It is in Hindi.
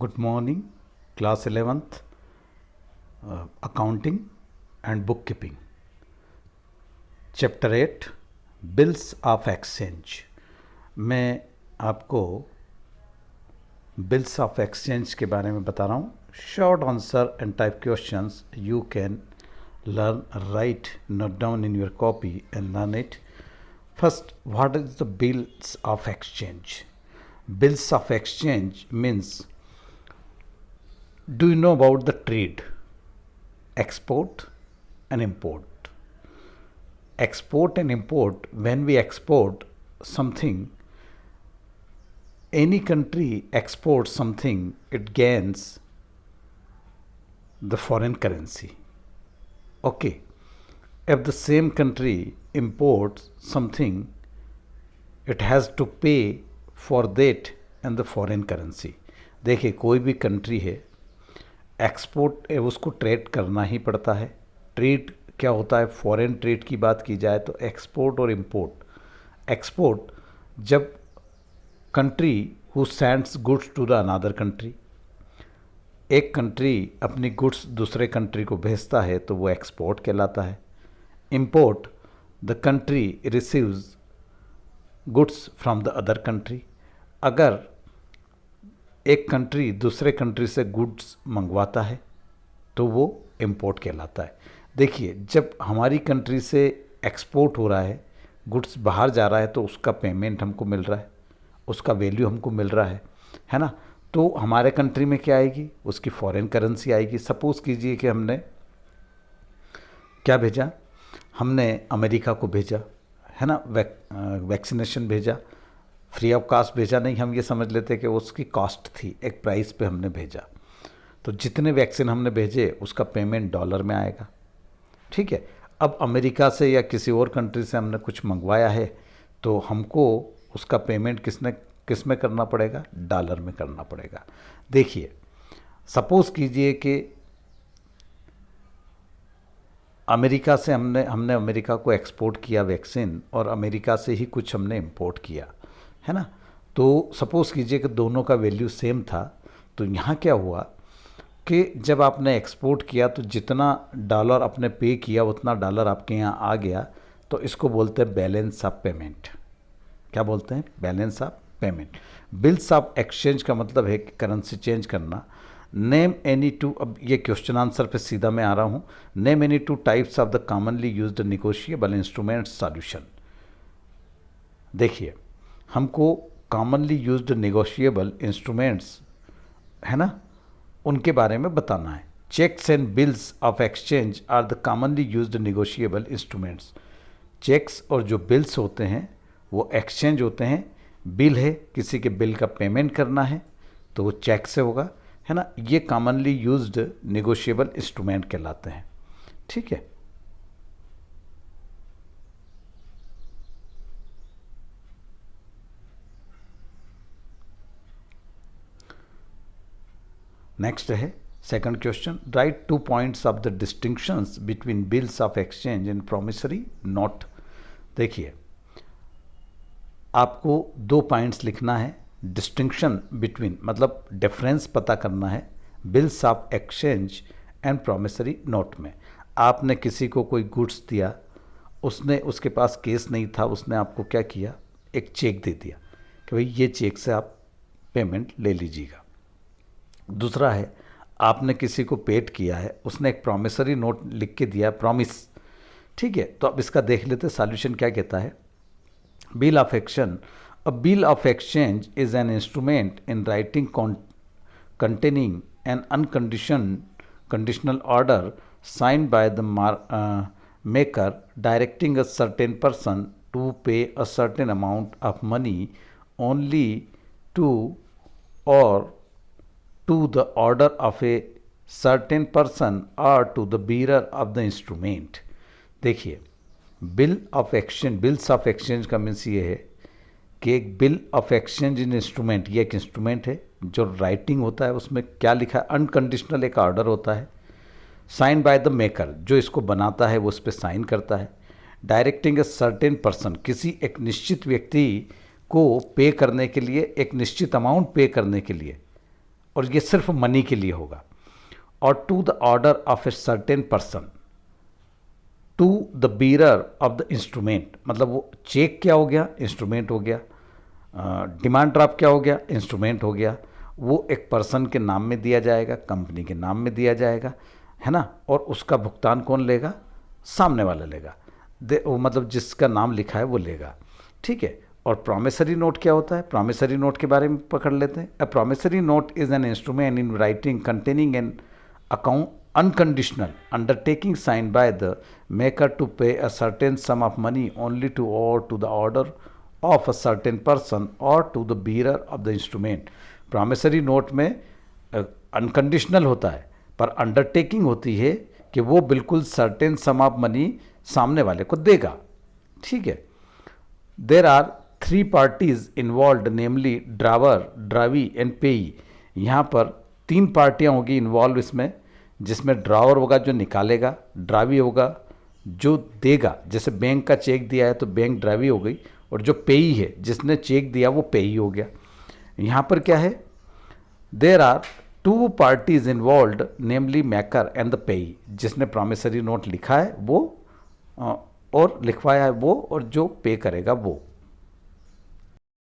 Good morning, class 11th, accounting and bookkeeping. Chapter 8, Bills of Exchange. मैं आपको बिल्स ऑफ एक्सचेंज के बारे में बता रहा हूँ. Short answer and type questions you can learn, write, note down in your copy and learn it. First, what is the bills of exchange? Bills of exchange means, do you know about the trade, export and import? Export and import, when we export something, any country exports something, it gains the foreign currency. Okay, if the same country imports something, it has to pay for that and the foreign currency. देखिए, कोई भी कंट्री है, एक्सपोर्ट उसको ट्रेड करना ही पड़ता है. ट्रेड क्या होता है? फॉरेन ट्रेड की बात की जाए तो एक्सपोर्ट और इंपोर्ट. एक्सपोर्ट जब country who sends goods to the another country, एक कंट्री अपनी गुड्स दूसरे कंट्री को भेजता है तो वो एक्सपोर्ट कहलाता है. Import, the country receives goods from the other country. अगर एक कंट्री दूसरे कंट्री से गुड्स मंगवाता है तो वो इंपोर्ट कहलाता है. देखिए, जब हमारी कंट्री से एक्सपोर्ट हो रहा है, गुड्स बाहर जा रहा है, तो उसका पेमेंट हमको मिल रहा है, उसका वैल्यू हमको मिल रहा है ना. तो हमारे कंट्री में क्या आएगी? उसकी फॉरेन करेंसी आएगी. सपोज़ कीजिए कि हमने क्या भेजा, हमने अमेरिका को भेजा, है ना, वैक्सीनेशन भेजा, फ्री ऑफ कास्ट भेजा नहीं, हम ये समझ लेते कि उसकी कॉस्ट थी, एक प्राइस पे हमने भेजा. तो जितने वैक्सीन हमने भेजे उसका पेमेंट डॉलर में आएगा. ठीक है. अब अमेरिका से या किसी और कंट्री से हमने कुछ मंगवाया है तो हमको उसका पेमेंट किस में करना पड़ेगा? डॉलर में करना पड़ेगा. देखिए, सपोज़ कीजिए कि अमेरिका से हमने अमेरिका को एक्सपोर्ट किया वैक्सीन, और अमेरिका से ही कुछ हमने इंपोर्ट किया, है ना. तो सपोज़ कीजिए कि दोनों का वैल्यू सेम था. तो यहाँ क्या हुआ कि जब आपने एक्सपोर्ट किया तो जितना डॉलर आपने पे किया उतना डॉलर आपके यहाँ आ गया. तो इसको बोलते हैं बैलेंस ऑफ पेमेंट. क्या बोलते हैं? Balance of payment. Bills of exchange का मतलब है कि करेंसी चेंज करना. नेम एनी टू, अब ये क्वेश्चन आंसर पे सीधा मैं आ रहा हूँ. Name any two types of the commonly used negotiable instrument solution. देखिए, हमको कॉमनली यूज्ड नेगोशिएबल इंस्ट्रूमेंट्स, है ना, उनके बारे में बताना है. Cheques and bills of exchange are the commonly used negotiable instruments. Cheques और जो बिल्स होते हैं वो एक्सचेंज होते हैं. बिल है, किसी के बिल का पेमेंट करना है तो वो चेक से होगा, है ना. ये कॉमनली यूज्ड नेगोशिएबल इंस्ट्रूमेंट कहलाते हैं. ठीक है. नेक्स्ट है second question. Right 2 points of the distinctions between bills of exchange and promissory note. देखिए, आपको 2 पॉइंट्स लिखना है. डिस्टिंक्शन बिटवीन मतलब डिफरेंस पता करना है bills of exchange and promissory note में. आपने किसी को कोई गुड्स दिया, उसके पास केस नहीं था, उसने आपको क्या किया? एक चेक दे दिया कि भाई ये चेक से आप पेमेंट ले लीजिएगा. दूसरा है, आपने किसी को पेड किया है, उसने एक प्रॉमिसरी नोट लिख के दिया, प्रॉमिस. ठीक है. तो अब इसका देख लेते सॉल्यूशन क्या कहता है. Bill of action. A bill of exchange is an instrument in writing containing an conditional order signed by the maker directing a certain person to pay a certain amount of money only to or to the order of a certain person or to the bearer of the instrument. देखिए, bill of exchange, bills of exchange का मीन्स ये है कि एक bill of exchange in instrument, ये एक इंस्ट्रूमेंट है जो राइटिंग होता है, उसमें क्या लिखा है? अनकंडीशनल एक ऑर्डर होता है, साइन बाय द मेकर, जो इसको बनाता है वो उस पर साइन करता है. डायरेक्टिंग ए सर्टेन पर्सन, किसी एक निश्चित व्यक्ति को पे करने के लिए, एक निश्चित अमाउंट पे करने के लिए, और ये सिर्फ मनी के लिए होगा। और to the order of a certain person to the bearer of the instrument, मतलब वो चेक क्या हो गया, इंस्ट्रूमेंट हो गया। डिमांड ड्राफ्ट क्या हो गया, इंस्ट्रूमेंट हो गया। वो एक पर्सन के नाम में दिया जाएगा, कंपनी के नाम में दिया जाएगा, है ना। और उसका भुगतान कौन लेगा, सामने वाला लेगा। वो मतलब जिसका नाम लिखा है वो लेगा, ठीक है। और प्रॉमिसरी नोट क्या होता है, प्रॉमिसरी नोट के बारे में पकड़ लेते हैं। A promissory note is an instrument in writing containing an account unconditional undertaking signed by the maker to pay a certain sum of money only to or to the order of a certain person or to the bearer of the instrument। promissory note में अनकंडीशनल होता है, पर अंडरटेकिंग होती है कि वो बिल्कुल सर्टेन सम ऑफ मनी सामने वाले को देगा, ठीक है। There are 3 parties involve, namely drawer, drawee and payee. यहाँ पर 3 पार्टियाँ होगी इन्वॉल्व इसमें, जिसमें ड्रावर होगा जो निकालेगा, ड्रावी होगा जो देगा, जैसे बैंक का चेक दिया है तो बैंक ड्रावी हो गई, और जो पेई है जिसने चेक दिया वो पेई हो गया। यहाँ पर क्या है, there are 2 parties involve, namely maker and the payee. जिसने प्रॉमिसरी नोट लिखा है वो और लिखवाया है वो, और जो पे करेगा वो।